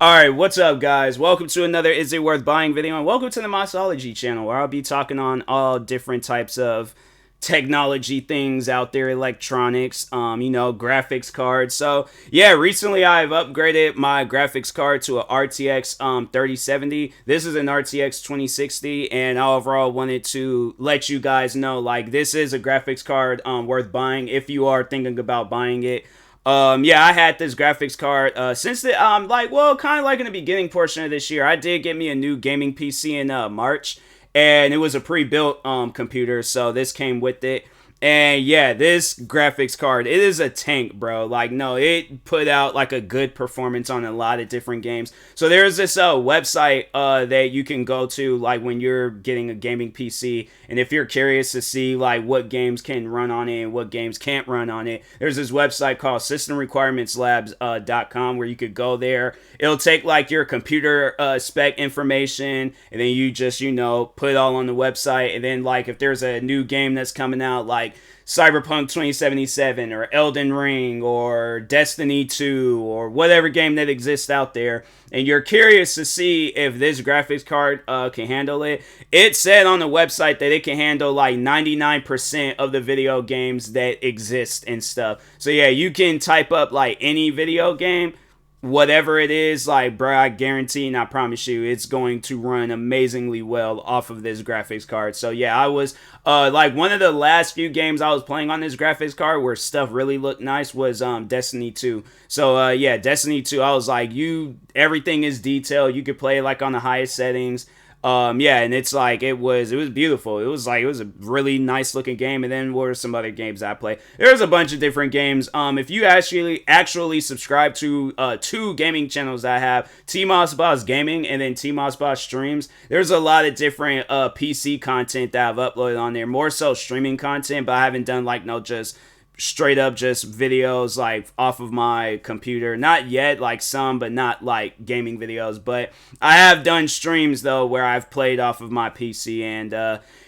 Alright, what's up guys? Welcome to another Is It Worth Buying video, and welcome to the Mossology channel, where I'll be talking on all different types of technology things out there, electronics, graphics cards. So yeah, recently I've upgraded my graphics card to a RTX 3070. This is an RTX 2060, and I overall wanted to let you guys know, like, this is a graphics card worth buying if you are thinking about buying it. Yeah, I had this graphics card since the kind of like in the beginning portion of this year. I did get me a new gaming PC in March, and it was a pre-built computer, so this came with it. And yeah, this graphics card, it is a tank, bro. Like, no, it put out like a good performance on a lot of different games. So there's this website that you can go to, like, when you're getting a gaming PC, and if you're curious to see like what games can run on it and what games can't run on it, there's this website called systemrequirementslabs.com where you could go there. It'll take like your computer spec information, and then you just, put it all on the website. And then, like, if there's a new game that's coming out, like Cyberpunk 2077 or Elden Ring or Destiny 2 or whatever game that exists out there, and you're curious to see if this graphics card can handle it, it said on the website that it can handle like 99% of the video games that exist and stuff. So yeah, you can type up like any video game, whatever it is, like, bro, I guarantee and I promise you it's going to run amazingly well off of this graphics card. So yeah, I was like, one of the last few games I was playing on this graphics card where stuff really looked nice was Destiny 2. So yeah, Destiny 2, I was like, everything is detailed. You could play like on the highest settings. Yeah, and it's like, it was beautiful. It was a really nice looking game. And then what were some other games I played? There's a bunch of different games. If you actually subscribe to two gaming channels that I have, TMOSSBOSS Gaming and then TMOSSBOSS Streams, there's a lot of different PC content that I've uploaded on there. More so streaming content, but I haven't done like just straight up just videos like off of my computer. Not yet, like some, but not like gaming videos. But I have done streams though where I've played off of my PC, and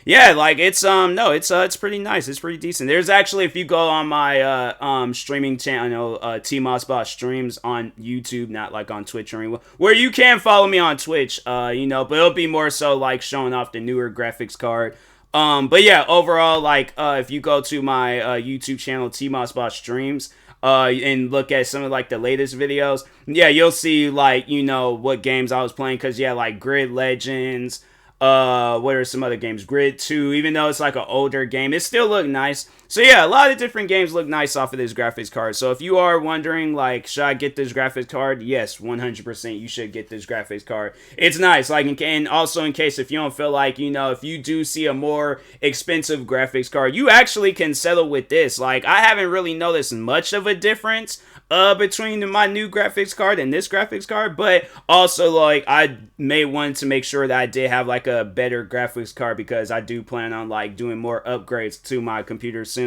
yeah, like, it's it's pretty nice. It's pretty decent. There's actually, if you go on my streaming channel, TMOSSBOSS Streams on YouTube, not like on Twitch or anywhere, where you can follow me on Twitch, but it'll be more so like showing off the newer graphics card. But yeah, overall, like, if you go to my YouTube channel, TMOSSBOSS Streams, and look at some of like the latest videos, yeah, you'll see like, what games I was playing. Cause yeah, like Grid Legends, what are some other games? Grid 2, even though it's like an older game, it still looked nice. So yeah, a lot of different games look nice off of this graphics card. So if you are wondering, like, should I get this graphics card? Yes, 100% you should get this graphics card. It's nice. Like, and also in case if you don't feel like, if you do see a more expensive graphics card, you actually can settle with this. Like, I haven't really noticed much of a difference between my new graphics card and this graphics card, but also, like, I may want to make sure that I did have like a better graphics card, because I do plan on like doing more upgrades to my computer soon,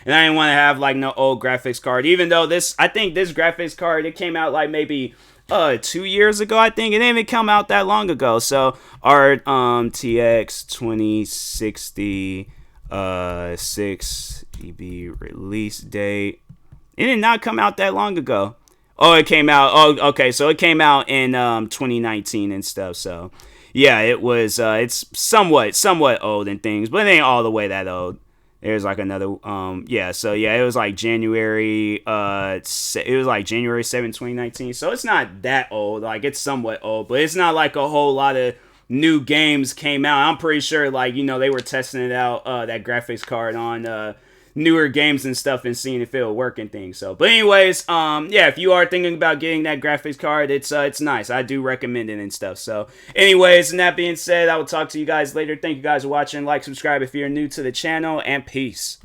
and I didn't want to have like no old graphics card. Even though I think this graphics card, it came out like maybe 2 years ago. I think it didn't even come out that long ago. So our TX 2060 6 EB release date, it did not come out that long ago. Oh, it came out. Oh, okay. So it came out in 2019 and stuff. So yeah, it was. It's somewhat old and things, but it ain't all the way that old. There's like another. Yeah. So yeah, it was like January. It was like January 7th, 2019. So it's not that old. Like, it's somewhat old, but it's not like a whole lot of new games came out. I'm pretty sure, like, they were testing it out, that graphics card on newer games and stuff, and seeing if it'll work and things. So, but anyways, yeah, if you are thinking about getting that graphics card, it's nice. I do recommend it and stuff. So anyways, and that being said, I will talk to you guys later. Thank you guys for watching. Like, subscribe if you're new to the channel, and peace.